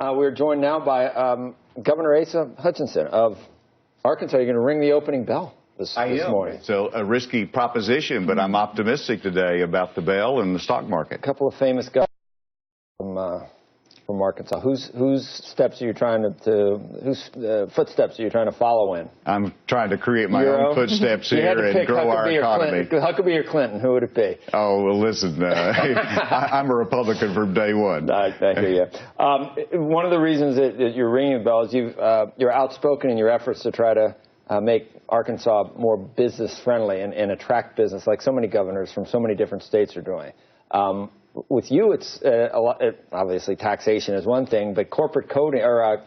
We're joined now by Governor Asa Hutchinson of Arkansas. You're going to ring the opening bell this morning. It's a risky proposition, but I'm optimistic today about the bell and the stock market. A couple of famous guys from Arkansas. Whose steps are you trying whose footsteps are you trying to follow in? I'm trying to create my own footsteps here and grow our economy. Huckabee or Clinton? Who would it be? Oh, well, listen, I'm a Republican from day one. I hear you. One of the reasons that you're ringing the bell is you're outspoken in your efforts to try to make Arkansas more business friendly and attract business, like so many governors from so many different states are doing. With you, it's a lot, obviously taxation is one thing, but corporate coding or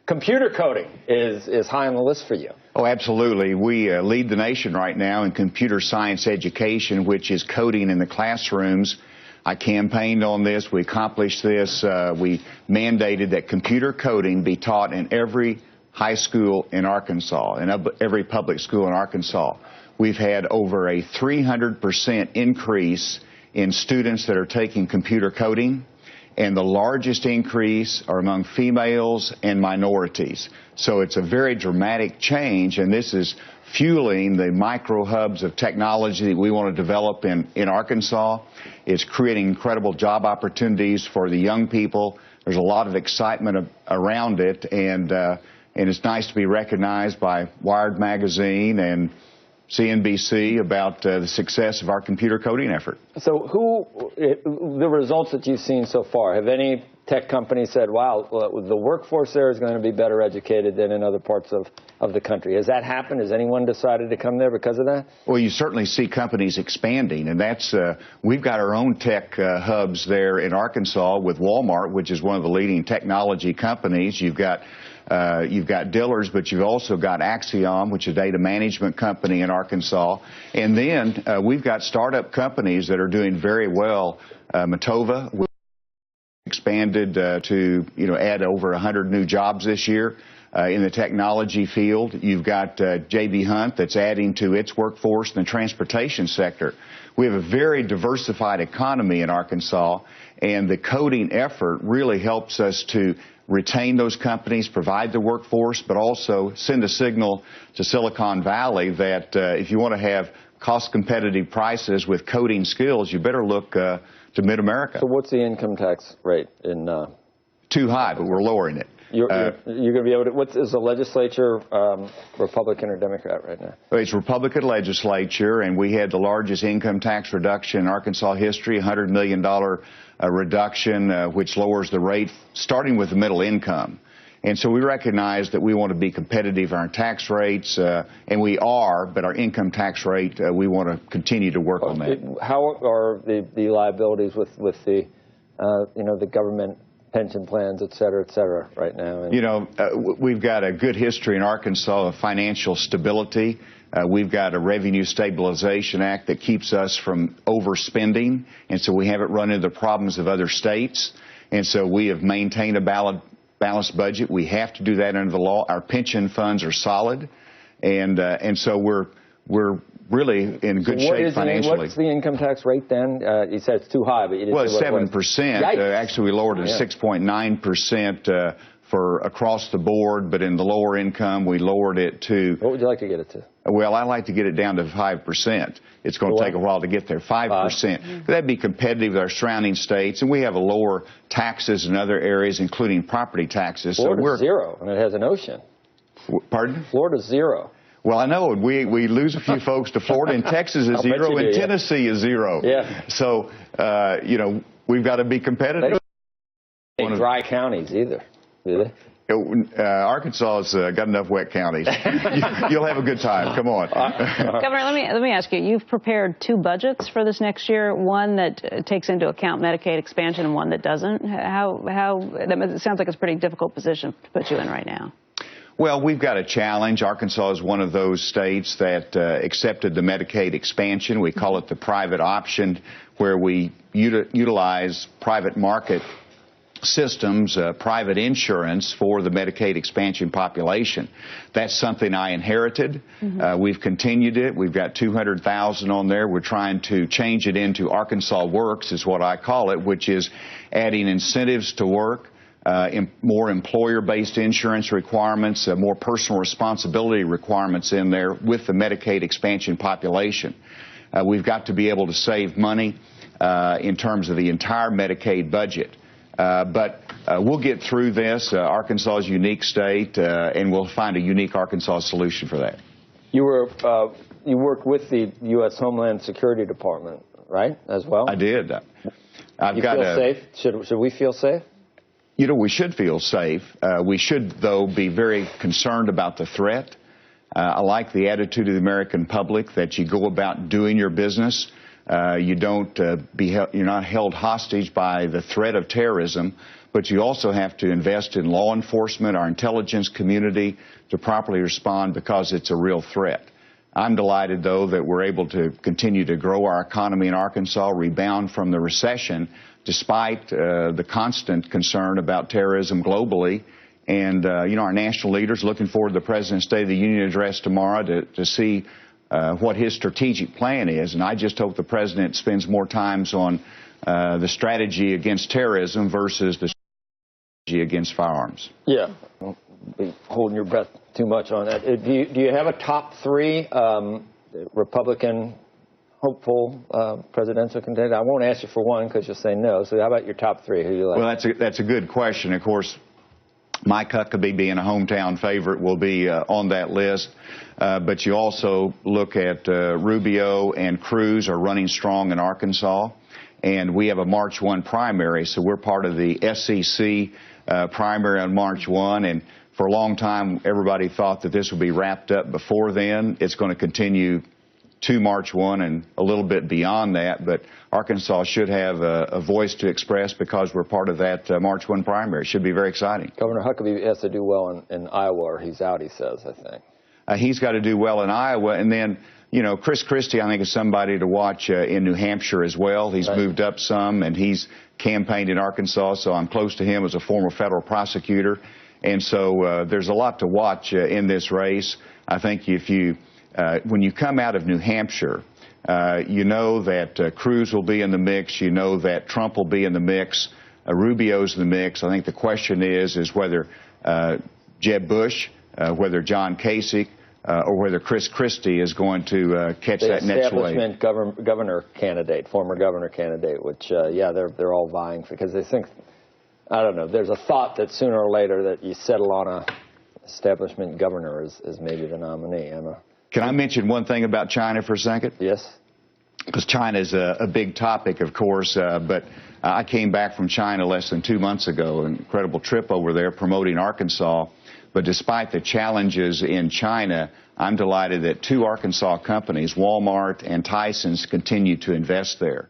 computer coding is high on the list for you. Oh, absolutely. We lead the nation right now in computer science education, which is coding in the classrooms. I campaigned on this. We accomplished this. We mandated that computer coding be taught in every high school in Arkansas, in every public school in Arkansas. We've had over a 300% increase in students that are taking computer coding, and the largest increase are among females and minorities. So it's a very dramatic change, and this is fueling the micro hubs of technology that we want to develop in Arkansas. It's creating incredible job opportunities for the young people. There's a lot of excitement around it, and it's nice to be recognized by Wired magazine and CNBC about the success of our computer coding effort. So the results that you've seen so far, have any tech companies said, wow, the workforce there is going to be better educated than in other parts of the country? Has that happened? Has anyone decided to come there because of that? Well, you certainly see companies expanding, and that's we've got our own tech hubs there in Arkansas with Walmart, which is one of the leading technology companies. You've got Dillard's, but you've also got Axiom, which is a data management company in Arkansas. And then we've got startup companies that are doing very well. Matova expanded to add over 100 new jobs this year in the technology field. You've got J.B. Hunt that's adding to its workforce in the transportation sector. We have a very diversified economy in Arkansas, and the coding effort really helps us to retain those companies, provide the workforce, but also send a signal to Silicon Valley that if you want to have cost-competitive prices with coding skills, you better look to Mid-America. So what's the income tax rate in? Too high, but we're lowering it. You're going to be able to. What is the legislature, Republican or Democrat right now? It's Republican legislature, and we had the largest income tax reduction in Arkansas history, $100 million reduction, which lowers the rate, starting with the middle income. And so we recognize that we want to be competitive on our tax rates, and we are, but our income tax rate, we want to continue to work on that. How are the liabilities with the, the government pension plans, et cetera, right now? We've got a good history in Arkansas of financial stability. We've got a Revenue Stabilization Act that keeps us from overspending, and so we haven't run into the problems of other states. And so we have maintained a balanced budget. We have to do that under the law. Our pension funds are solid, and so we're really in good shape financially. What's the income tax rate then? You said it's too high, but you didn't say what 7%. Actually, we lowered it to 6.9% for across the board, but in the lower income, we lowered it to... What would you like to get it to? Well, I'd like to get it down to 5%. It's going to take a while to get there. 5%. That'd be competitive with our surrounding states, and we have lower taxes in other areas, including property taxes. Florida's zero, and it has an ocean. Pardon? Florida's zero. Well, I know. We lose a few folks to Florida, and Texas is zero, and Tennessee is zero. Yeah. So, we've got to be competitive. They don't dry counties either, do they? Arkansas has got enough wet counties. You'll have a good time. Come on. Governor, let me ask you. You've prepared two budgets for this next year. One that takes into account Medicaid expansion, and one that doesn't. It sounds like it's a pretty difficult position to put you in right now. Well, we've got a challenge. Arkansas is one of those states that accepted the Medicaid expansion. We call it the private option, where we utilize private market systems, private insurance for the Medicaid expansion population. That's something I inherited. We've continued it. We've got 200,000 on there. We're trying to change it into Arkansas Works, is what I call it, which is adding incentives to work, more employer-based insurance requirements, more personal responsibility requirements in there with the Medicaid expansion population. We've got to be able to save money in terms of the entire Medicaid budget. But we'll get through this. Arkansas is a unique state, and we'll find a unique Arkansas solution for that. You worked with the U.S. Homeland Security Department, right, as well? I did. You feel safe? Should we feel safe? You know, we should feel safe. We should, though, be very concerned about the threat. I like the attitude of the American public that you go about doing your business. You're not held hostage by the threat of terrorism, but you also have to invest in law enforcement, our intelligence community, to properly respond because it's a real threat. I'm delighted, though, that we're able to continue to grow our economy in Arkansas, rebound from the recession, despite the constant concern about terrorism globally. And, our national leaders looking forward to the President's State of the Union address tomorrow to see what his strategic plan is. And I just hope the President spends more time on the strategy against terrorism versus the strategy against firearms. Yeah. Don't be holding your breath too much on that. Do you have a top three Republican hopeful presidential contender? I won't ask you for one because you'll say no. So how about your top three? Who do you like? Well, that's a good question. Of course, Mike Huckabee, being a hometown favorite, will be on that list. But you also look at Rubio and Cruz are running strong in Arkansas. And we have a March 1 primary, so we're part of the SEC primary on March 1. And for a long time, everybody thought that this would be wrapped up before then. It's going to continue to March 1 and a little bit beyond that. But Arkansas should have a voice to express because we're part of that March 1 primary. It should be very exciting. Governor Huckabee has to do well in Iowa, or he's out, he says, I think. He's got to do well in Iowa. And then, Chris Christie, I think, is somebody to watch in New Hampshire as well. He's moved up some, and he's campaigned in Arkansas, so I'm close to him as a former federal prosecutor. And so there's a lot to watch in this race. I think when you come out of New Hampshire, you know that Cruz will be in the mix. You know that Trump will be in the mix. Rubio's in the mix. I think the question is whether Jeb Bush, whether John Kasich, or whether Chris Christie is going to catch that next wave. The establishment governor candidate, former governor candidate, which, they're all vying for, because they think, I don't know, there's a thought that sooner or later that you settle on a establishment governor as maybe the nominee. Can I mention one thing about China for a second? Yes. Because China is a big topic, of course, but I came back from China less than 2 months ago, an incredible trip over there promoting Arkansas. But despite the challenges in China, I'm delighted that 2 Arkansas companies, Walmart and Tyson's, continue to invest there.